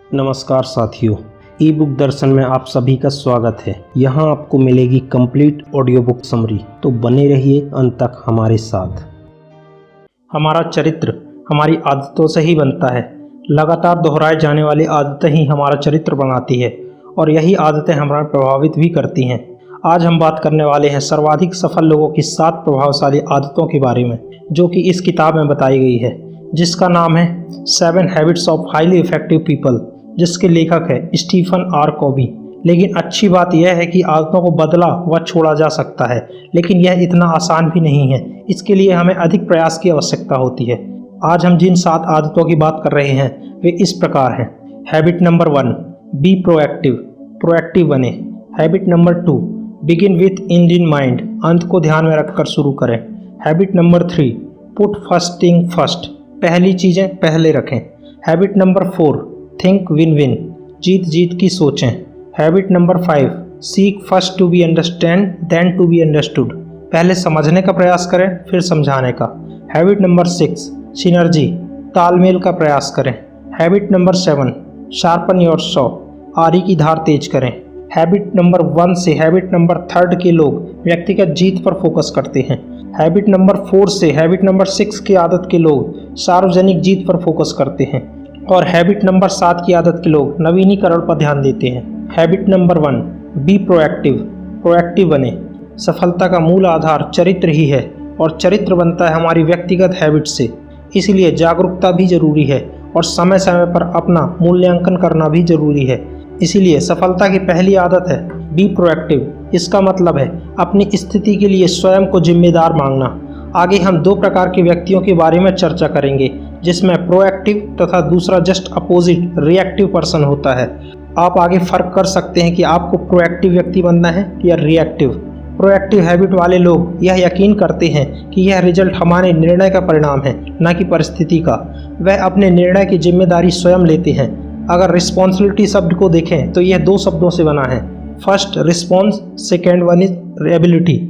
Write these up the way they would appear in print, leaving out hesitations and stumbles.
नमस्कार साथियों, ई बुक दर्शन में आप सभी का स्वागत है। यहाँ आपको मिलेगी कंप्लीट ऑडियो बुक समरी, तो बने रहिए अंत तक हमारे साथ। हमारा चरित्र हमारी आदतों से ही बनता है। लगातार दोहराए जाने वाली आदतें ही हमारा चरित्र बनाती है और यही आदतें हमें प्रभावित भी करती हैं। आज हम बात करने वाले हैं सर्वाधिक सफल लोगों की 7 प्रभावशाली आदतों के बारे में, जो कि इस किताब में बताई गई है, जिसका नाम है 7 habits of highly effective people, जिसके लेखक है स्टीफन आर कॉवी। लेकिन अच्छी बात यह है कि आदतों को बदला व छोड़ा जा सकता है, लेकिन यह इतना आसान भी नहीं है। इसके लिए हमें अधिक प्रयास की आवश्यकता होती है। आज हम जिन 7 आदतों की बात कर रहे हैं वे इस प्रकार हैं। हैबिट नंबर 1, बी प्रोएक्टिव बने। Habit number 2, begin with end in mind, अंत को ध्यान में रखकर शुरू करें। Habit number 3, put first thing first, पहली चीज़ें पहले रखें। Habit number 4, think win win, जीत जीत की सोचें। Habit number 5, seek first to be understand then to be understood, पहले समझने का प्रयास करें फिर समझाने का। हैबिट नंबर 6, सिनर्जी, तालमेल का प्रयास करें। Habit number 7, sharpen your saw, आरी की धार तेज करें। हैबिट नंबर 1 से हैबिट नंबर 3 के लोग व्यक्तिगत जीत पर फोकस करते हैं। हैबिट नंबर 4 से हैबिट नंबर 6 की आदत के लोग सार्वजनिक जीत पर फोकस करते हैं। और हैबिट नंबर 7 की आदत के लोग नवीनीकरण पर ध्यान देते हैं। हैबिट नंबर 1, बी प्रोएक्टिव बने। सफलता का मूल आधार चरित्र ही है और चरित्र बनता है हमारी व्यक्तिगत हैबिट से। इसलिए जागरूकता भी जरूरी है और समय समय पर अपना मूल्यांकन करना भी जरूरी है। इसीलिए सफलता की पहली आदत है बी प्रोएक्टिव। इसका मतलब है अपनी स्थिति के लिए स्वयं को जिम्मेदार मांगना। आगे हम 2 प्रकार के व्यक्तियों के बारे में चर्चा करेंगे, जिसमें प्रोएक्टिव तथा दूसरा जस्ट अपोजिट रिएक्टिव पर्सन होता है। आप आगे फर्क कर सकते हैं कि आपको प्रोएक्टिव व्यक्ति बनना है या रिएक्टिव। प्रोएक्टिव हैबिट वाले लोग यह यकीन करते हैं कि यह रिजल्ट हमारे निर्णय का परिणाम है, न कि परिस्थिति का। वह अपने निर्णय की जिम्मेदारी स्वयं लेते हैं। अगर रिस्पॉन्सिबिलिटी शब्द को देखें तो यह 2 शब्दों से बना है। First response, second one is ability.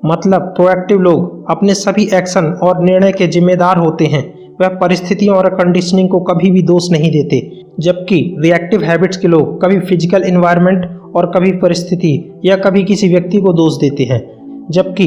मतलब प्रोएक्टिव लोग अपने सभी एक्शन और निर्णय के जिम्मेदार होते हैं। वह परिस्थितियों और कंडीशनिंग को कभी भी दोष नहीं देते, जबकि रिएक्टिव हैबिट्स के लोग कभी फिजिकल एनवायरनमेंट और कभी परिस्थिति या कभी किसी व्यक्ति को दोष देते हैं। जबकि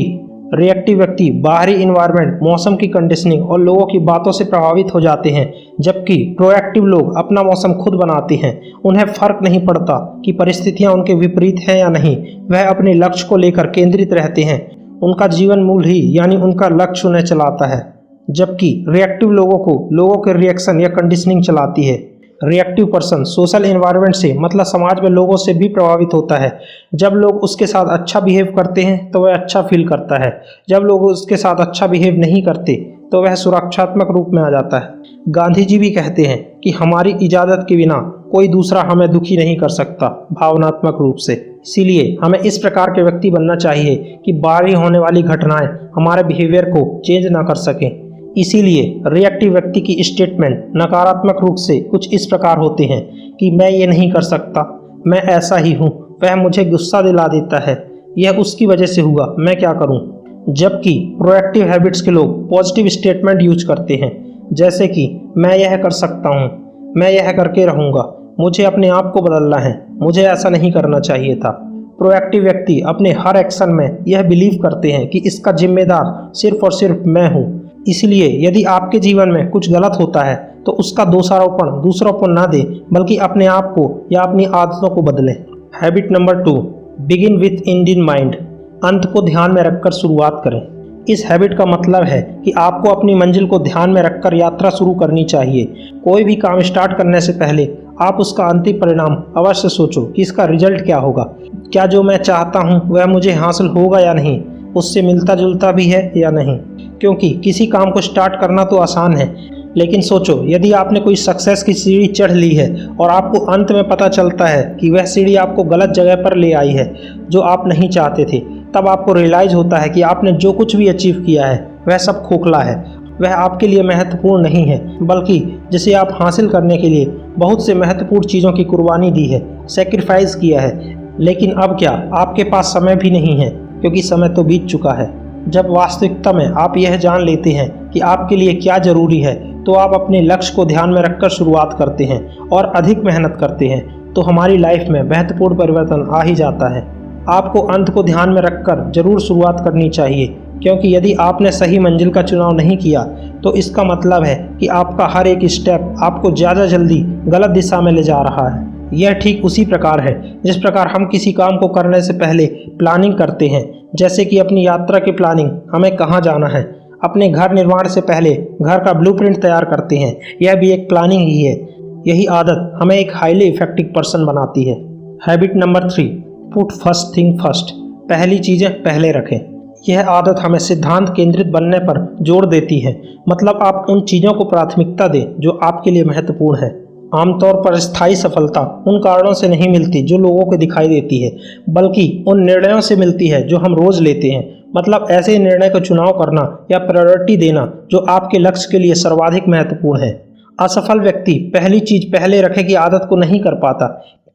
रिएक्टिव व्यक्ति बाहरी एनवायरनमेंट, मौसम की कंडीशनिंग और लोगों की बातों से प्रभावित हो जाते हैं, जबकि प्रोएक्टिव लोग अपना मौसम खुद बनाते हैं। उन्हें फर्क नहीं पड़ता कि परिस्थितियां उनके विपरीत हैं या नहीं। वह अपने लक्ष्य को लेकर केंद्रित रहते हैं। उनका जीवन मूल ही यानी उनका लक्ष्य उन्हें चलाता है, जबकि रिएक्टिव लोगों को लोगों के रिएक्शन या कंडीशनिंग चलाती है। रिएक्टिव पर्सन सोशल एनवायरनमेंट से मतलब समाज में लोगों से भी प्रभावित होता है। जब लोग उसके साथ अच्छा बिहेव करते हैं तो वह अच्छा फील करता है। जब लोग उसके साथ अच्छा बिहेव नहीं करते तो वह सुरक्षात्मक रूप में आ जाता है। गांधी जी भी कहते हैं कि हमारी इजाज़त के बिना कोई दूसरा हमें दुखी नहीं कर सकता भावनात्मक रूप से। इसीलिए हमें इस प्रकार के व्यक्ति बनना चाहिए कि बाहरी होने वाली घटनाएं हमारे बिहेवियर को चेंज ना कर सकें। इसीलिए रिएक्टिव व्यक्ति की स्टेटमेंट नकारात्मक रूप से कुछ इस प्रकार होते हैं कि मैं ये नहीं कर सकता, मैं ऐसा ही हूँ, वह मुझे गुस्सा दिला देता है, यह उसकी वजह से हुआ, मैं क्या करूँ। जबकि प्रोएक्टिव हैबिट्स के लोग पॉजिटिव स्टेटमेंट यूज करते हैं, जैसे कि मैं यह कर सकता हूँ, मैं यह करके रहूँगा, मुझे अपने आप को बदलना है, मुझे ऐसा नहीं करना चाहिए था। प्रोएक्टिव व्यक्ति अपने हर एक्शन में यह बिलीव करते हैं कि इसका जिम्मेदार सिर्फ और सिर्फ मैं हूँ। इसलिए यदि आपके जीवन में कुछ गलत होता है तो उसका दोषारोपण दूसरों पर ना दें, बल्कि अपने आप को या अपनी आदतों को बदलें। Habit number 2, begin with end in mind, अंत को ध्यान में रखकर शुरुआत करें। इस हैबिट का मतलब है कि आपको अपनी मंजिल को ध्यान में रखकर यात्रा शुरू करनी चाहिए। कोई भी काम स्टार्ट करने से पहले आप उसका अंतिम परिणाम अवश्य सोचो कि इसका रिजल्ट क्या होगा। क्या जो मैं चाहता हूँ वह मुझे हासिल होगा या नहीं, उससे मिलता जुलता भी है या नहीं। क्योंकि किसी काम को स्टार्ट करना तो आसान है, लेकिन सोचो यदि आपने कोई सक्सेस की सीढ़ी चढ़ ली है और आपको अंत में पता चलता है कि वह सीढ़ी आपको गलत जगह पर ले आई है जो आप नहीं चाहते थे, तब आपको रियलाइज होता है कि आपने जो कुछ भी अचीव किया है वह सब खोखला है। वह आपके लिए महत्वपूर्ण नहीं है, बल्कि जिसे आप हासिल करने के लिए बहुत से महत्वपूर्ण चीज़ों की कुर्बानी दी है, सेक्रीफाइस किया है। लेकिन अब क्या, आपके पास समय भी नहीं है, क्योंकि समय तो बीत चुका है। जब वास्तविकता में आप यह जान लेते हैं कि आपके लिए क्या ज़रूरी है, तो आप अपने लक्ष्य को ध्यान में रखकर शुरुआत करते हैं और अधिक मेहनत करते हैं, तो हमारी लाइफ में महत्वपूर्ण परिवर्तन आ ही जाता है। आपको अंत को ध्यान में रखकर जरूर शुरुआत करनी चाहिए, क्योंकि यदि आपने सही मंजिल का चुनाव नहीं किया तो इसका मतलब है कि आपका हर एक स्टेप आपको ज़्यादा जल्दी गलत दिशा में ले जा रहा है। यह ठीक उसी प्रकार है जिस प्रकार हम किसी काम को करने से पहले प्लानिंग करते हैं, जैसे कि अपनी यात्रा की प्लानिंग, हमें कहाँ जाना है। अपने घर निर्माण से पहले घर का ब्लूप्रिंट तैयार करते हैं, यह भी एक प्लानिंग ही है। यही आदत हमें एक हाईली इफेक्टिव पर्सन बनाती है। Habit number 3, put first thing first, पहली चीज़ें पहले रखें। यह आदत हमें सिद्धांत केंद्रित बनने पर जोर देती है, मतलब आप उन चीज़ों को प्राथमिकता दें जो आपके लिए महत्वपूर्ण है। आमतौर पर स्थायी सफलता उन कारणों से नहीं मिलती जो लोगों को दिखाई देती है, बल्कि उन निर्णयों से मिलती है जो हम रोज लेते हैं। मतलब ऐसे निर्णय का चुनाव करना या प्रायोरिटी देना जो आपके लक्ष्य के लिए सर्वाधिक महत्वपूर्ण है। असफल व्यक्ति पहली चीज पहले रखे की आदत को नहीं कर पाता,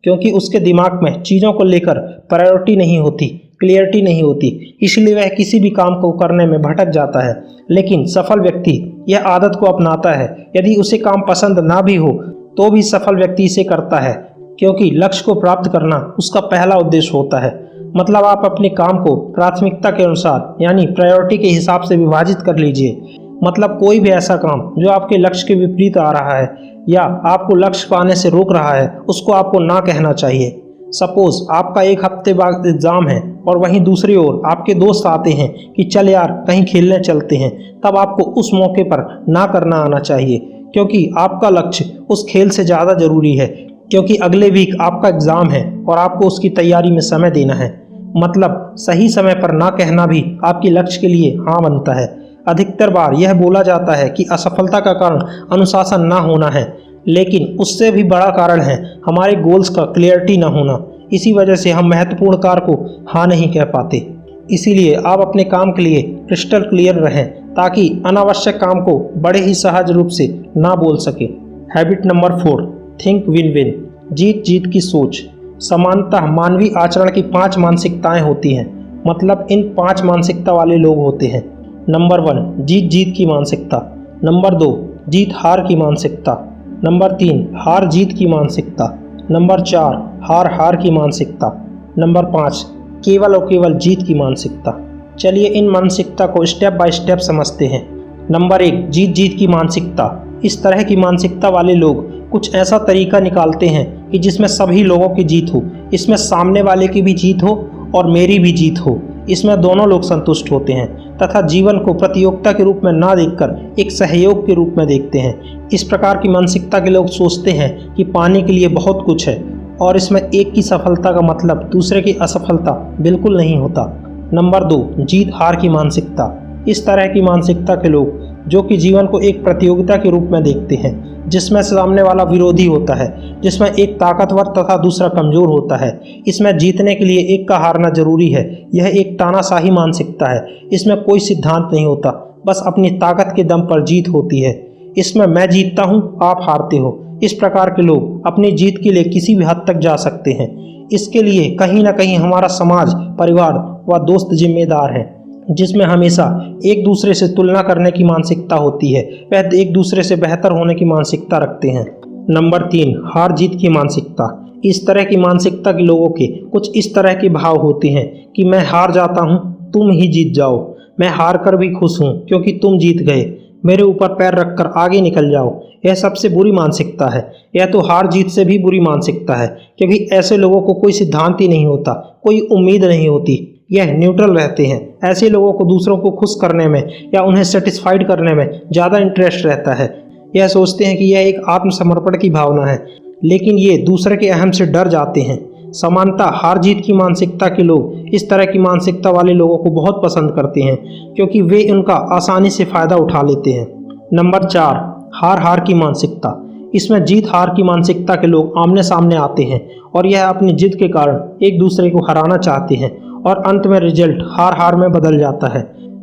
क्योंकि उसके दिमाग में चीज़ों को लेकर प्रायोरिटी नहीं होती, क्लियरिटी नहीं होती, इसलिए वह किसी भी काम को करने में भटक जाता है। लेकिन सफल व्यक्ति यह आदत को अपनाता है। यदि उसे काम पसंद ना भी हो तो भी सफल व्यक्ति इसे करता है, क्योंकि लक्ष्य को प्राप्त करना उसका पहला उद्देश्य होता है। मतलब आप अपने काम को प्राथमिकता के अनुसार यानी प्रायोरिटी के हिसाब से विभाजित कर लीजिए। मतलब कोई भी ऐसा काम जो आपके लक्ष्य के विपरीत आ रहा है या आपको लक्ष्य पाने से रोक रहा है, उसको आपको ना कहना चाहिए। सपोज आपका एक हफ्ते बाद एग्जाम है और वहीं दूसरी ओर आपके दोस्त आते हैं कि चल यार कहीं खेलने चलते हैं, तब आपको उस मौके पर ना करना आना चाहिए, क्योंकि आपका लक्ष्य उस खेल से ज़्यादा ज़रूरी है, क्योंकि अगले वीक आपका एग्ज़ाम है और आपको उसकी तैयारी में समय देना है। मतलब सही समय पर ना कहना भी आपके लक्ष्य के लिए हाँ बनता है। अधिकतर बार यह बोला जाता है कि असफलता का कारण अनुशासन ना होना है, लेकिन उससे भी बड़ा कारण है हमारे गोल्स का क्लियरिटी ना होना। इसी वजह से हम महत्वपूर्ण कार्य को हाँ नहीं कह पाते। इसीलिए आप अपने काम के लिए क्रिस्टल क्लियर रहें, ताकि अनावश्यक काम को बड़े ही सहज रूप से ना बोल सके। Habit number 4, think win win, जीत जीत की सोच। सामान्यतः मानवीय आचरण की 5 मानसिकताएं होती हैं। मतलब इन 5 मानसिकता वाले लोग होते हैं। नंबर 1, जीत जीत की मानसिकता। नंबर 2, जीत हार की मानसिकता। नंबर 3, हार जीत की मानसिकता। नंबर 4, हार हार की मानसिकता। नंबर 5, केवल और केवल जीत की मानसिकता। चलिए इन मानसिकता को स्टेप बाय स्टेप समझते हैं। नंबर 1, जीत जीत की मानसिकता। इस तरह की मानसिकता वाले लोग कुछ ऐसा तरीका निकालते हैं कि जिसमें सभी लोगों की जीत हो, इसमें सामने वाले की भी जीत हो और मेरी भी जीत हो। इसमें दोनों लोग संतुष्ट होते हैं तथा जीवन को प्रतियोगिता के रूप में ना देखकर एक सहयोग के रूप में देखते हैं। इस प्रकार की मानसिकता के लोग सोचते हैं कि पाने के लिए बहुत कुछ है और इसमें एक की सफलता का मतलब दूसरे की असफलता बिल्कुल नहीं होता। नंबर 2, जीत हार की मानसिकता। इस तरह की मानसिकता के लोग जो कि जीवन को एक प्रतियोगिता के रूप में देखते हैं, जिसमें सामने वाला विरोधी होता है, जिसमें एक ताकतवर तथा दूसरा कमजोर होता है। इसमें जीतने के लिए एक का हारना जरूरी है। यह एक तानाशाही मानसिकता है। इसमें कोई सिद्धांत नहीं होता, बस अपनी ताकत के दम पर जीत होती है। इसमें मैं जीतता हूँ, आप हारते हो। इस प्रकार के लोग अपनी जीत के लिए किसी भी हद तक जा सकते हैं। इसके लिए कहीं ना कहीं हमारा समाज, परिवार व दोस्त जिम्मेदार हैं, जिसमें हमेशा एक दूसरे से तुलना करने की मानसिकता होती है। वह एक दूसरे से बेहतर होने की मानसिकता रखते हैं। नंबर 3, हार जीत की मानसिकता। इस तरह की मानसिकता के लोगों के कुछ इस तरह के भाव होते हैं कि मैं हार जाता हूँ, तुम ही जीत जाओ। मैं हार कर भी खुश हूँ क्योंकि तुम जीत गए। मेरे ऊपर पैर रखकर आगे निकल जाओ। यह सबसे बुरी मानसिकता है। यह तो हार जीत से भी बुरी मानसिकता है, क्योंकि ऐसे लोगों को कोई सिद्धांत ही नहीं होता, कोई उम्मीद नहीं होती। यह न्यूट्रल रहते हैं। ऐसे लोगों को दूसरों को खुश करने में या उन्हें सेटिस्फाइड करने में ज़्यादा इंटरेस्ट रहता है। यह सोचते हैं कि यह एक आत्मसमर्पण की भावना है, लेकिन ये दूसरे के अहम से डर जाते हैं। समानता हार जीत की मानसिकता के लोग इस तरह की मानसिकता वाले लोगों को बहुत पसंद करते हैं, क्योंकि वे उनका आसानी से फ़ायदा उठा लेते हैं। नंबर 4, हार हार की मानसिकता। इसमें जीत हार की मानसिकता के लोग आमने सामने आते हैं और यह अपनी जिद के कारण एक दूसरे को हराना चाहते हैं और अंत में रिजल्ट हार हार में बदल जाता है।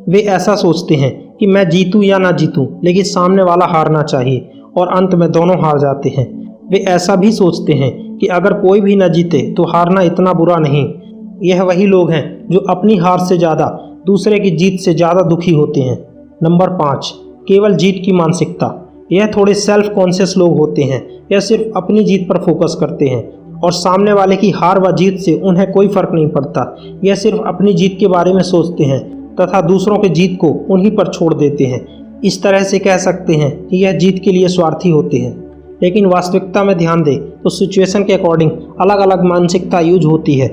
वे ऐसा सोचते हैं कि मैं जीतूं या ना जीतूं, लेकिन सामने वाला हारना चाहिए, और अंत में दोनों हार जाते हैं। वे ऐसा भी सोचते हैं कि अगर कोई भी न जीते तो हारना इतना बुरा नहीं। यह वही लोग हैं जो अपनी हार से ज़्यादा दूसरे की जीत से ज़्यादा दुखी होते हैं। नंबर 5, केवल जीत की मानसिकता। यह थोड़े सेल्फ कॉन्शियस लोग होते हैं। यह सिर्फ अपनी जीत पर फोकस करते हैं और सामने वाले की हार व जीत से उन्हें कोई फर्क नहीं पड़ता। यह सिर्फ अपनी जीत के बारे में सोचते हैं तथा दूसरों की जीत को उन्हीं पर छोड़ देते हैं। इस तरह से कह सकते हैं कि यह जीत के लिए स्वार्थी होते हैं। लेकिन वास्तविकता में ध्यान दें तो सिचुएशन के अकॉर्डिंग अलग अलग मानसिकता यूज होती है,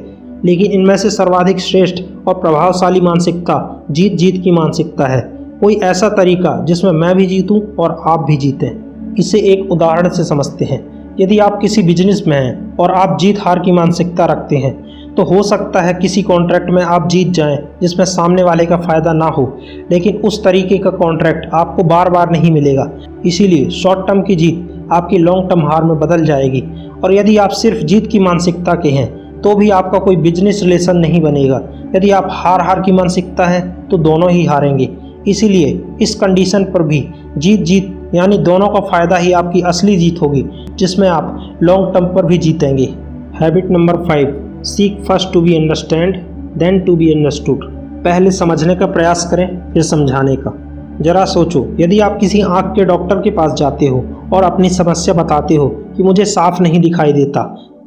लेकिन इनमें से सर्वाधिक श्रेष्ठ और प्रभावशाली मानसिकता जीत जीत की मानसिकता है। कोई ऐसा तरीका जिसमें मैं भी जीतूं और आप भी जीतें। इसे एक उदाहरण से समझते हैं। यदि आप किसी बिजनेस में हैं और आप जीत हार की मानसिकता रखते हैं तो हो सकता है किसी कॉन्ट्रैक्ट में आप जीत जाएं जिसमें सामने वाले का फ़ायदा ना हो, लेकिन उस तरीके का कॉन्ट्रैक्ट आपको बार बार नहीं मिलेगा। इसीलिए शॉर्ट टर्म की जीत आपकी लॉन्ग टर्म हार में बदल जाएगी। और यदि आप सिर्फ जीत की मानसिकता के हैं तो भी आपका कोई बिजनेस रिलेशन नहीं बनेगा। यदि आप हार की मानसिकता है तो दोनों ही हारेंगे। इसीलिए इस कंडीशन पर भी जीत जीत यानी दोनों का फ़ायदा ही आपकी असली जीत होगी, जिसमें आप लॉन्ग टर्म पर भी जीतेंगे। Habit number 5, seek first to be understand then to be understood. पहले समझने का प्रयास करें फिर समझाने का। जरा सोचो, यदि आप किसी आँख के डॉक्टर के पास जाते हो और अपनी समस्या बताते हो कि मुझे साफ नहीं दिखाई देता,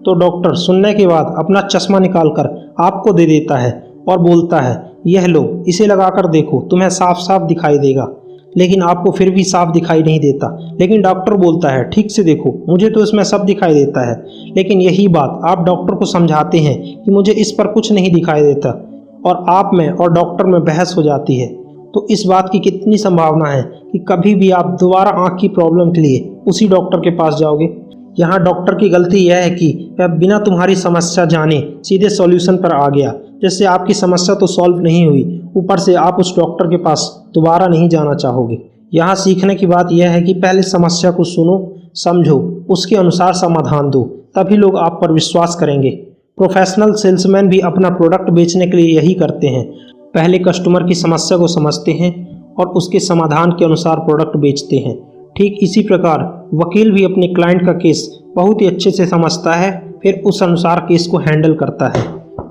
तो डॉक्टर सुनने के बाद अपना चश्मा निकालकर आपको दे देता है और बोलता है, यह लो, इसे लगाकर देखो, तुम्हें साफ साफ दिखाई देगा। लेकिन आपको फिर भी साफ दिखाई नहीं देता। लेकिन डॉक्टर बोलता है, ठीक से देखो, मुझे तो इसमें सब दिखाई देता है। लेकिन यही बात आप डॉक्टर को समझाते हैं कि मुझे इस पर कुछ नहीं दिखाई देता, और आप में और डॉक्टर में बहस हो जाती है। तो इस बात की कितनी संभावना है कि कभी भी आप दोबारा आँख की प्रॉब्लम के लिए उसी डॉक्टर के पास जाओगे। यहाँ डॉक्टर की गलती यह है कि वह बिना तुम्हारी समस्या जाने सीधे सॉल्यूशन पर आ गया, जिससे आपकी समस्या तो सॉल्व नहीं हुई, ऊपर से आप उस डॉक्टर के पास दोबारा नहीं जाना चाहोगे। यहाँ सीखने की बात यह है कि पहले समस्या को सुनो, समझो, उसके अनुसार समाधान दो, तभी लोग आप पर विश्वास करेंगे। प्रोफेशनल सेल्समैन भी अपना प्रोडक्ट बेचने के लिए यही करते हैं। पहले कस्टमर की समस्या को समझते हैं और उसके समाधान के अनुसार प्रोडक्ट बेचते हैं। ठीक इसी प्रकार वकील भी अपने क्लाइंट का केस बहुत ही अच्छे से समझता है, फिर उस अनुसार केस को हैंडल करता है।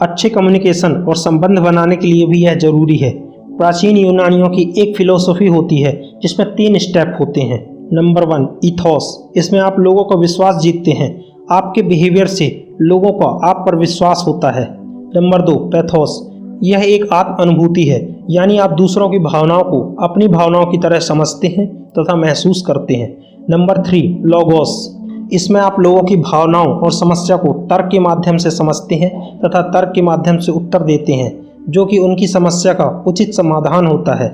अच्छे कम्युनिकेशन और संबंध बनाने के लिए भी यह जरूरी है। प्राचीन यूनानियों की एक फिलॉसफी होती है जिसमें 3 स्टेप होते हैं। Number 1, ethos. इसमें आप लोगों का विश्वास जीतते हैं। आपके बिहेवियर से लोगों का आप पर विश्वास होता है। Number 2, pathos. यह एक आत्म अनुभूति है, यानी आप दूसरों की भावनाओं को अपनी भावनाओं की तरह समझते हैं तथा महसूस करते हैं। Number 3, logos. इसमें आप लोगों की भावनाओं और समस्या को तर्क के माध्यम से समझते हैं तथा तर्क के माध्यम से उत्तर देते हैं, जो कि उनकी समस्या का उचित समाधान होता है।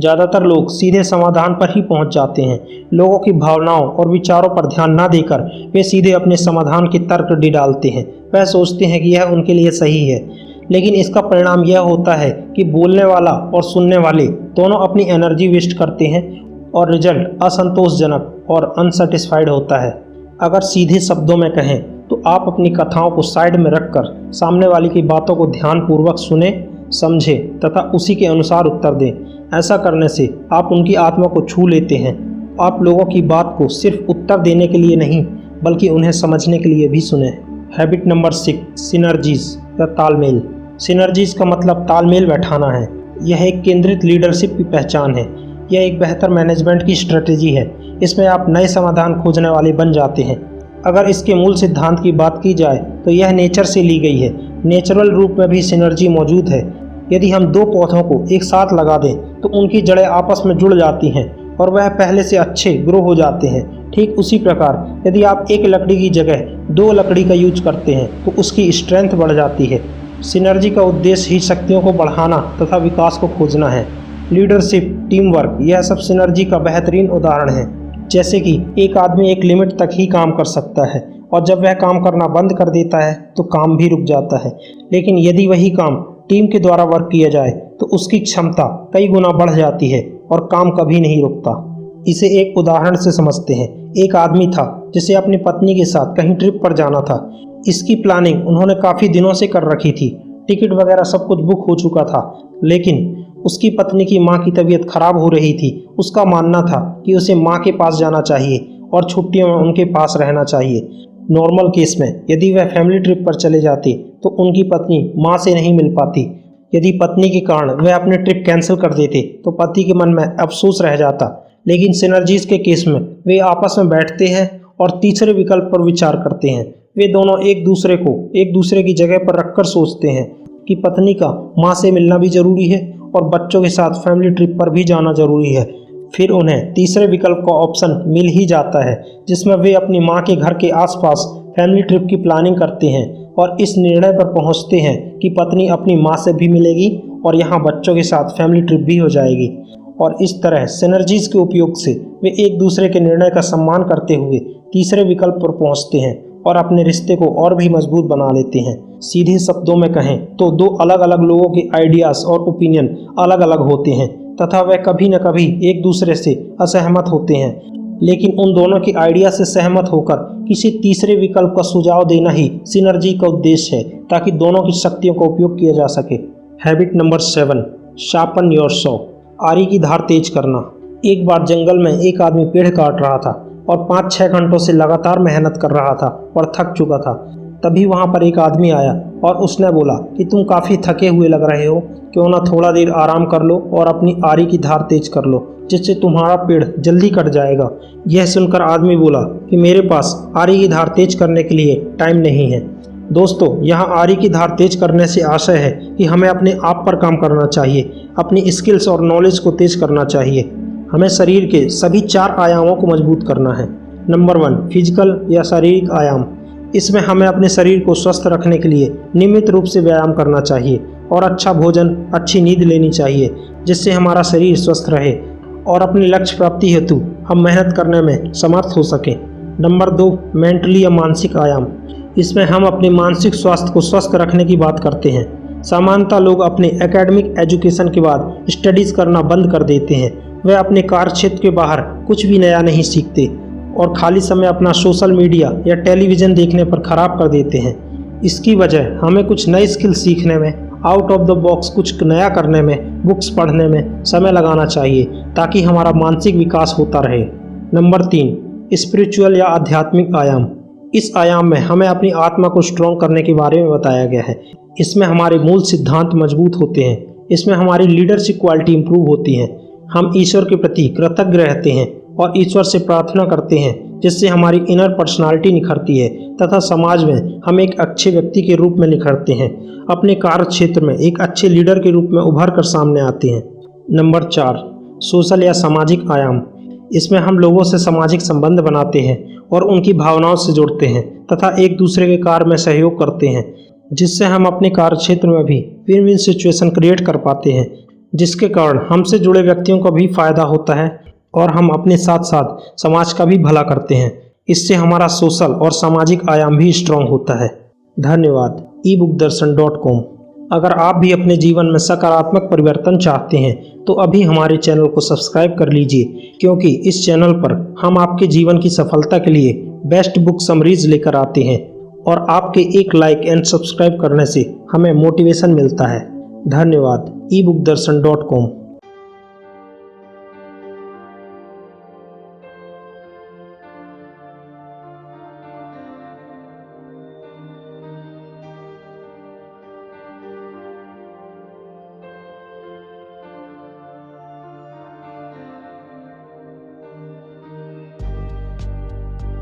ज़्यादातर लोग सीधे समाधान पर ही पहुंच जाते हैं। लोगों की भावनाओं और विचारों पर ध्यान न देकर वे सीधे अपने समाधान के तर्क डालते हैं। वह सोचते हैं कि यह उनके लिए सही है, लेकिन इसका परिणाम यह होता है कि बोलने वाला और सुनने वाले दोनों अपनी एनर्जी वेस्ट करते हैं और रिजल्ट असंतोषजनक और अनसेटिस्फाइड होता है। अगर सीधे शब्दों में कहें तो आप अपनी कथाओं को साइड में रखकर सामने वाले की बातों को ध्यानपूर्वक सुने, समझे तथा उसी के अनुसार उत्तर दें। ऐसा करने से आप उनकी आत्मा को छू लेते हैं। आप लोगों की बात को सिर्फ उत्तर देने के लिए नहीं बल्कि उन्हें समझने के लिए भी सुने। हैबिट नंबर 6, सिनर्जीज या तालमेल। सिनर्जीज का मतलब तालमेल बैठाना है। यह एक केंद्रित लीडरशिप की पहचान है। यह एक बेहतर मैनेजमेंट की स्ट्रेटेजी है। इसमें आप नए समाधान खोजने वाले बन जाते हैं। अगर इसके मूल सिद्धांत की बात की जाए तो यह नेचर से ली गई है। नेचुरल रूप में भी सिनर्जी मौजूद है। यदि हम 2 पौधों को एक साथ लगा दें तो उनकी जड़ें आपस में जुड़ जाती हैं और वह पहले से अच्छे ग्रो हो जाते हैं। ठीक उसी प्रकार यदि आप एक लकड़ी की जगह 2 लकड़ी का यूज करते हैं तो उसकी स्ट्रेंथ बढ़ जाती है। सिनर्जी का उद्देश्य ही शक्तियों को बढ़ाना तथा विकास को खोजना है। लीडरशिप, टीम वर्क, यह सब सिनर्जी का बेहतरीन उदाहरण है। जैसे कि एक आदमी एक लिमिट तक ही काम कर सकता है और जब वह काम करना बंद कर देता है तो काम भी रुक जाता है। लेकिन यदि वही काम टीम के द्वारा वर्क किया जाए तो उसकी क्षमता कई गुना बढ़ जाती है और काम कभी नहीं रुकता। इसे एक उदाहरण से समझते हैं। एक आदमी था जिसे अपनी पत्नी के साथ कहीं ट्रिप पर जाना था। इसकी प्लानिंग उन्होंने काफ़ी दिनों से कर रखी थी। टिकट वगैरह सब कुछ बुक हो चुका था, लेकिन उसकी पत्नी की माँ की तबीयत खराब हो रही थी। उसका मानना था कि उसे माँ के पास जाना चाहिए और छुट्टियों में उनके पास रहना चाहिए। नॉर्मल केस में यदि वह फैमिली ट्रिप पर चले जाते तो उनकी पत्नी माँ से नहीं मिल पाती। यदि पत्नी के कारण वह अपने ट्रिप कैंसिल कर देते तो पति के मन में अफसोस रह जाता, लेकिन सिनर्जीज के केस में वे आपस में बैठते हैं और तीसरे विकल्प पर विचार करते हैं। वे दोनों एक दूसरे की जगह पर रखकर सोचते हैं कि पत्नी का माँ से मिलना भी जरूरी है और बच्चों के साथ फैमिली ट्रिप पर भी जाना जरूरी है। फिर उन्हें तीसरे विकल्प का ऑप्शन मिल ही जाता है, जिसमें वे अपनी माँ के घर के आसपास फैमिली ट्रिप की प्लानिंग करते हैं और इस निर्णय पर पहुंचते हैं कि पत्नी अपनी माँ से भी मिलेगी और यहाँ बच्चों के साथ फैमिली ट्रिप भी हो जाएगी। और इस तरह सिनर्जीज के उपयोग से वे एक दूसरे के निर्णय का सम्मान करते हुए तीसरे विकल्प पर पहुंचते हैं और अपने रिश्ते को और भी मजबूत बना लेते हैं। सीधे शब्दों में कहें तो दो अलग अलग लोगों के आइडियाज़ और ओपिनियन अलग अलग होते हैं तथा वे कभी न कभी एक दूसरे से असहमत होते हैं, लेकिन उन दोनों के आइडिया से सहमत होकर किसी तीसरे विकल्प का सुझाव देना ही सिनर्जी का उद्देश्य है, ताकि दोनों की शक्तियों का उपयोग किया जा सके। Habit number 7, sharpen your saw. आरी की धार तेज करना। एक बार जंगल में एक आदमी पेड़ काट रहा था और 5-6 घंटों से लगातार मेहनत कर रहा था और थक चुका था। तभी वहाँ पर एक आदमी आया और उसने बोला कि तुम काफ़ी थके हुए लग रहे हो, क्यों ना थोड़ा देर आराम कर लो और अपनी आरी की धार तेज कर लो, जिससे तुम्हारा पेड़ जल्दी कट जाएगा। यह सुनकर आदमी बोला कि मेरे पास आरी की धार तेज करने के लिए टाइम नहीं है। दोस्तों, यहाँ आरी की धार तेज करने से आशय है कि हमें अपने आप पर काम करना चाहिए, अपनी स्किल्स और नॉलेज को तेज करना चाहिए। हमें शरीर के सभी 4 आयामों को मजबूत करना है। नंबर 1, फिजिकल या शारीरिक आयाम। इसमें हमें अपने शरीर को स्वस्थ रखने के लिए नियमित रूप से व्यायाम करना चाहिए और अच्छा भोजन, अच्छी नींद लेनी चाहिए, जिससे हमारा शरीर स्वस्थ रहे और अपने लक्ष्य प्राप्ति हेतु हम मेहनत करने में समर्थ हो सकें। नंबर 2, मेंटली या मानसिक आयाम। इसमें हम अपने मानसिक स्वास्थ्य को स्वस्थ रखने की बात करते हैं। सामान्यतः लोग अपने एकेडमिक एजुकेशन के बाद स्टडीज़ करना बंद कर देते हैं। वे अपने कार्य क्षेत्र के बाहर कुछ भी नया नहीं सीखते और खाली समय अपना सोशल मीडिया या टेलीविज़न देखने पर खराब कर देते हैं। इसकी वजह हमें कुछ नई स्किल सीखने में, आउट ऑफ द बॉक्स कुछ नया करने में, बुक्स पढ़ने में समय लगाना चाहिए, ताकि हमारा मानसिक विकास होता रहे। नंबर 3, स्पिरिचुअल या आध्यात्मिक आयाम। इस आयाम में हमें अपनी आत्मा को स्ट्रॉन्ग करने के बारे में बताया गया है। इसमें हमारे मूल सिद्धांत मजबूत होते हैं। इसमें हमारी लीडरशिप क्वालिटी इंप्रूव होती है। हम ईश्वर के प्रति कृतज्ञ रहते हैं और ईश्वर से प्रार्थना करते हैं, जिससे हमारी इनर पर्सनालिटी निखरती है तथा समाज में हम एक अच्छे व्यक्ति के रूप में निखरते हैं। अपने कार्य क्षेत्र में एक अच्छे लीडर के रूप में उभर कर सामने आते हैं। नंबर 4, सोशल या सामाजिक आयाम। इसमें हम लोगों से सामाजिक संबंध बनाते हैं और उनकी भावनाओं से जुड़ते हैं तथा एक दूसरे के कार्य में सहयोग करते हैं, जिससे हम अपने कार्य क्षेत्र में भी विन विन सिचुएशन क्रिएट कर पाते हैं, जिसके कारण हमसे जुड़े व्यक्तियों का भी फायदा होता है और हम अपने साथ साथ समाज का भी भला करते हैं। इससे हमारा सोशल और सामाजिक आयाम भी स्ट्रॉन्ग होता है। धन्यवाद। ebookdarshan.com। अगर आप भी अपने जीवन में सकारात्मक परिवर्तन चाहते हैं तो अभी हमारे चैनल को सब्सक्राइब कर लीजिए, क्योंकि इस चैनल पर हम आपके जीवन की सफलता के लिए बेस्ट बुक समरीज लेकर आते हैं और आपके एक लाइक एंड सब्सक्राइब करने से हमें मोटिवेशन मिलता है। धन्यवाद। ebookdarshan.com।